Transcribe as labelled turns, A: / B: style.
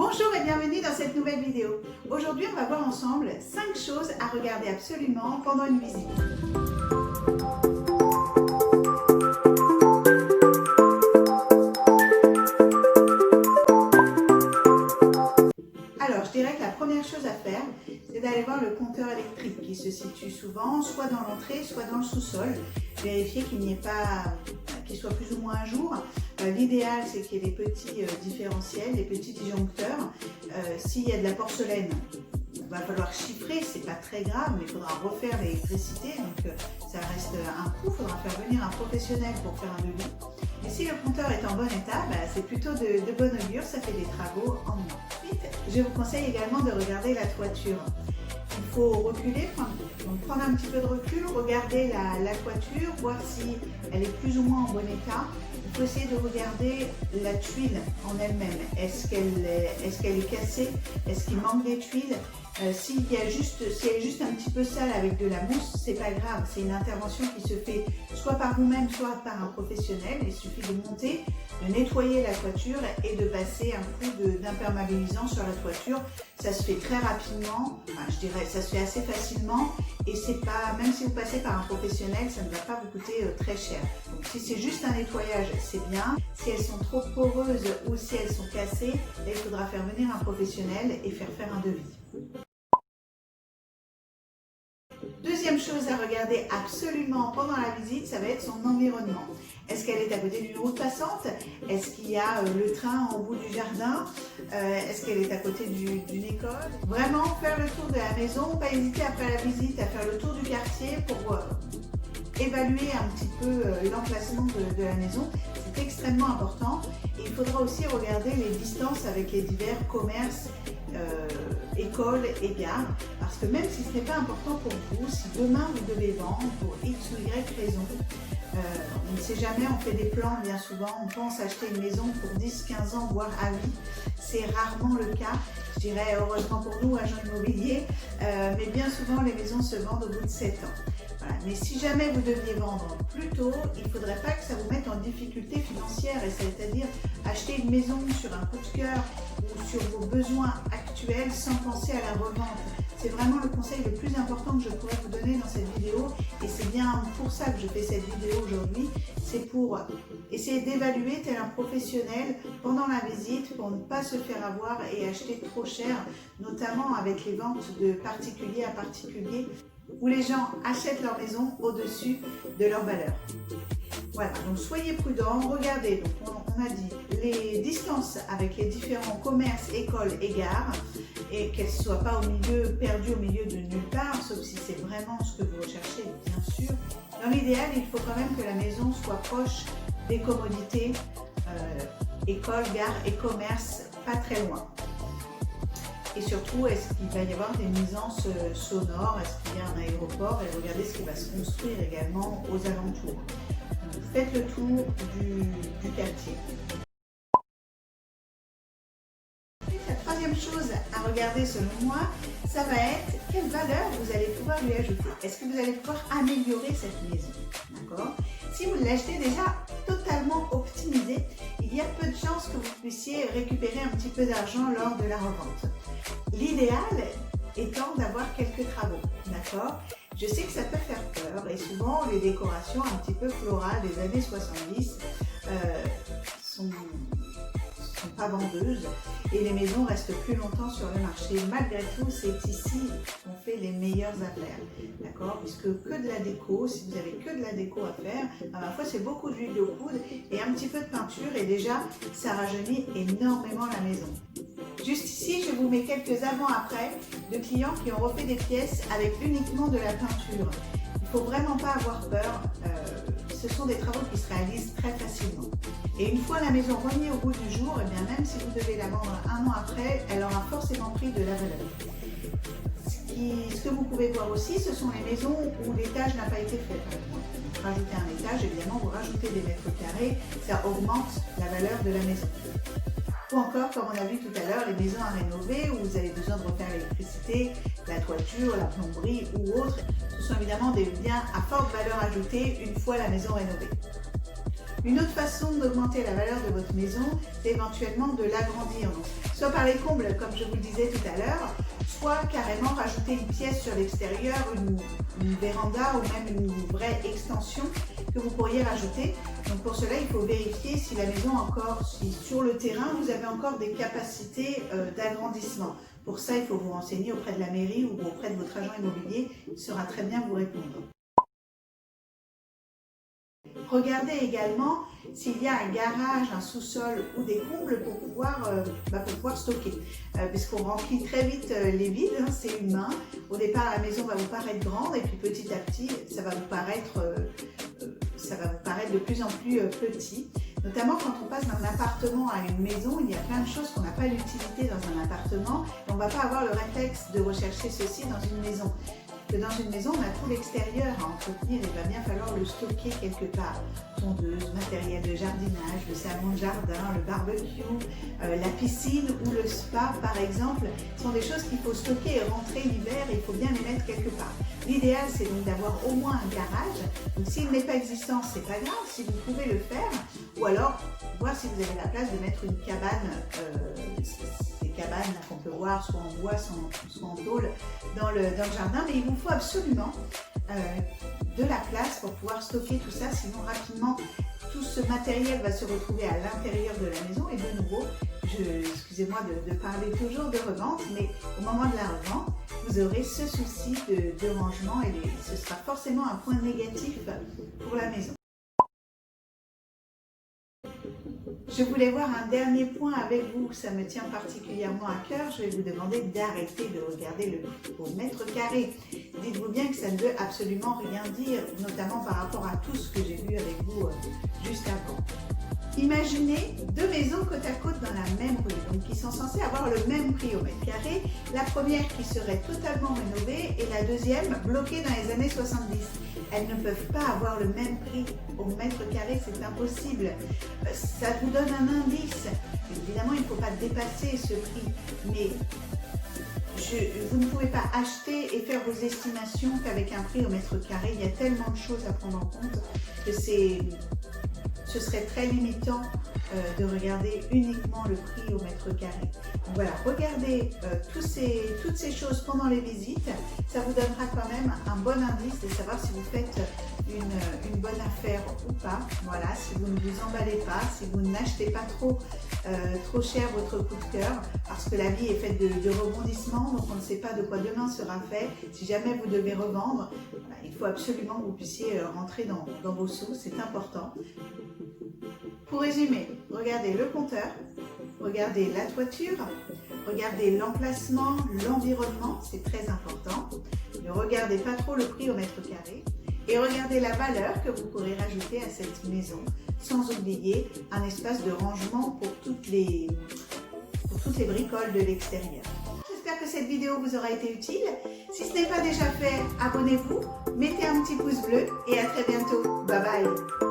A: Bonjour et bienvenue dans cette nouvelle vidéo. Aujourd'hui, on va voir ensemble 5 choses à regarder absolument pendant une visite. Alors, je dirais que la première chose à faire, c'est d'aller voir le compteur électrique qui se situe souvent soit dans l'entrée, soit dans le sous-sol. Vérifier qu'il n'y ait pas, qu'il soit plus ou moins à jour. L'idéal, c'est qu'il y ait des petits différentiels, des petits disjoncteurs. S'il y a de la porcelaine, il va falloir chiffrer, c'est pas très grave, mais il faudra refaire l'électricité, donc ça reste un coût, il faudra faire venir un professionnel pour faire un devis. Et si le compteur est en bon état, c'est plutôt de bonne augure, ça fait des travaux en moins. Ensuite, je vous conseille également de regarder la toiture. Il faut reculer, prendre un petit peu de recul, regarder la toiture, voir si elle est plus ou moins en bon état. Il faut essayer de regarder la tuile en elle-même. Est-ce qu'elle est cassée? Est-ce qu'il manque des tuiles? Si elle est juste un petit peu sale avec de la mousse, c'est pas grave. C'est une intervention qui se fait soit par vous-même, soit par un professionnel. Il suffit de monter, de nettoyer la toiture et de passer un coup d'imperméabilisant sur la toiture. Ça se fait très rapidement, je dirais, ça se fait assez facilement et c'est pas, même si vous passez par un professionnel, ça ne va pas vous coûter très cher. Donc si c'est juste un nettoyage, c'est bien. Si elles sont trop poreuses ou si elles sont cassées, là, il faudra faire venir un professionnel et faire un devis. Deuxième chose à regarder absolument pendant la visite, ça va être son environnement. Est-ce qu'elle est à côté d'une route passante? Est-ce qu'il y a le train au bout du jardin? Est-ce qu'elle est à côté d'une école? Vraiment faire le tour de la maison, pas hésiter après la visite à faire le tour du quartier pour évaluer un petit peu l'emplacement de la maison. C'est extrêmement important. Et il faudra aussi regarder les distances avec les divers commerces, écoles et gares. Parce que même si ce n'est pas important pour vous, si demain vous devez vendre pour X ou Y raison, on ne sait jamais, on fait des plans bien souvent, on pense acheter une maison pour 10, 15 ans, voire à vie. C'est rarement le cas. Je dirais heureusement pour nous, agents immobiliers, mais bien souvent les maisons se vendent au bout de 7 ans. Voilà. Mais si jamais vous deviez vendre plus tôt, il ne faudrait pas que ça vous mette en difficulté financière, et c'est-à-dire acheter une maison sur un coup de cœur ou sur vos besoins actuels sans penser à la revente. C'est vraiment le conseil le plus important que je pourrais vous donner dans cette vidéo et c'est bien pour ça que je fais cette vidéo aujourd'hui. C'est pour essayer d'évaluer tel un professionnel pendant la visite pour ne pas se faire avoir et acheter trop cher, notamment avec les ventes de particulier à particulier où les gens achètent leur maison au-dessus de leur valeur. Voilà, donc soyez prudents, regardez, donc on a dit les distances avec les différents commerces, écoles et gares, et qu'elles ne soient pas perdues au milieu de nulle part, sauf si c'est vraiment ce que vous recherchez, bien sûr. Dans l'idéal, il faut quand même que la maison soit proche des commodités, écoles, gares et commerces, pas très loin. Et surtout, est-ce qu'il va y avoir des nuisances sonores? Est-ce qu'il y a un aéroport? Et regardez ce qui va se construire également aux alentours. Faites le tour du quartier. La troisième chose à regarder selon moi, ça va être quelle valeur vous allez pouvoir lui ajouter. Est-ce que vous allez pouvoir améliorer cette maison? D'accord? Si vous l'achetez déjà totalement optimisé, il y a peu de chances que vous puissiez récupérer un petit peu d'argent lors de la revente. L'idéal étant d'avoir quelques travaux, d'accord? Je sais que ça peut faire peur et souvent les décorations un petit peu florales des années 70 sont pas vendeuses et les maisons restent plus longtemps sur le marché. Malgré tout, c'est ici qu'on fait les meilleures affaires, d'accord? Puisque que de la déco, si vous avez que de la déco à faire, ma foi c'est beaucoup d'huile de coude et un petit peu de peinture et déjà ça rajeunit énormément la maison. Juste ici, je vous mets quelques avant-après de clients qui ont refait des pièces avec uniquement de la peinture. Il ne faut vraiment pas avoir peur, ce sont des travaux qui se réalisent très facilement. Et une fois la maison remise au goût du jour, et bien même si vous devez la vendre un an après, elle aura forcément pris de la valeur. Ce que vous pouvez voir aussi, ce sont les maisons où l'étage n'a pas été fait. Vous rajoutez un étage, évidemment, vous rajoutez des mètres carrés, ça augmente la valeur de la maison. Ou encore, comme on a vu tout à l'heure, les maisons à rénover où vous avez besoin de refaire l'électricité, la toiture, la plomberie ou autre. Ce sont évidemment des biens à forte valeur ajoutée une fois la maison rénovée. Une autre façon d'augmenter la valeur de votre maison, c'est éventuellement de l'agrandir. Soit par les combles, comme je vous le disais tout à l'heure, soit carrément rajouter une pièce sur l'extérieur, une véranda ou même une vraie extension que vous pourriez rajouter. Donc pour cela, il faut vérifier si la maison si sur le terrain, vous avez encore des capacités d'agrandissement. Pour ça, il faut vous renseigner auprès de la mairie ou auprès de votre agent immobilier, il saura très bien vous répondre. Regardez également s'il y a un garage, un sous-sol ou des combles pour pouvoir stocker. Puisqu'on remplit très vite les vides, hein, c'est humain. Au départ, la maison va vous paraître grande et puis petit à petit, ça va vous paraître de plus en plus petit. Notamment quand on passe d'un appartement à une maison, il y a plein de choses qu'on n'a pas l'utilité dans un appartement et on ne va pas avoir le réflexe de rechercher ceci dans une maison. Que dans une maison, on a tout l'extérieur à entretenir, il va bien falloir le stocker quelque part. Tondeuse, matériel de jardinage, le salon de jardin, le barbecue, la piscine ou le spa par exemple, sont des choses qu'il faut stocker et rentrer l'hiver et il faut bien les mettre quelque part. L'idéal, c'est donc d'avoir au moins un garage. Donc s'il n'est pas existant, c'est pas grave, si vous pouvez le faire, ou alors voir si vous avez la place de mettre une cabane, ces cabanes qu'on peut voir soit en bois, soit en tôle dans le jardin, mais il vous faut absolument de la place pour pouvoir stocker tout ça, sinon rapidement tout ce matériel va se retrouver à l'intérieur de la maison et de nouveau, excusez-moi de parler toujours de revente, mais au moment de la revente, vous aurez ce souci de rangement et ce sera forcément un point négatif pour la maison. Je voulais voir un dernier point avec vous, ça me tient particulièrement à cœur. Je vais vous demander d'arrêter de regarder le prix au mètre carré. Dites-vous bien que ça ne veut absolument rien dire, notamment par rapport à tout ce que j'ai vu avec vous juste avant. Imaginez deux maisons côte à côte dans la même rue, donc qui sont censées avoir le même prix au mètre carré. La première qui serait totalement rénovée et la deuxième bloquée dans les années 70. Elles ne peuvent pas avoir le même prix au mètre carré, c'est impossible. Ça vous donne un indice. Évidemment, il ne faut pas dépasser ce prix, mais vous ne pouvez pas acheter et faire vos estimations qu'avec un prix au mètre carré. Il y a tellement de choses à prendre en compte que ce serait très limitant de regarder uniquement le prix au mètre carré. Donc voilà, regardez toutes ces choses pendant les visites, ça vous donnera quand même un bon indice de savoir si vous faites une bonne affaire ou pas. Voilà, si vous ne vous emballez pas, si vous n'achetez pas trop cher votre coup de cœur, parce que la vie est faite de rebondissements, donc on ne sait pas de quoi demain sera fait. Si jamais vous devez revendre, il faut absolument que vous puissiez rentrer dans vos sous, c'est important. Pour résumer, regardez le compteur, regardez la toiture, regardez l'emplacement, l'environnement, c'est très important. Ne regardez pas trop le prix au mètre carré et regardez la valeur que vous pourrez rajouter à cette maison, sans oublier un espace de rangement pour toutes les bricoles de l'extérieur. J'espère que cette vidéo vous aura été utile. Si ce n'est pas déjà fait, abonnez-vous, mettez un petit pouce bleu et à très bientôt. Bye bye.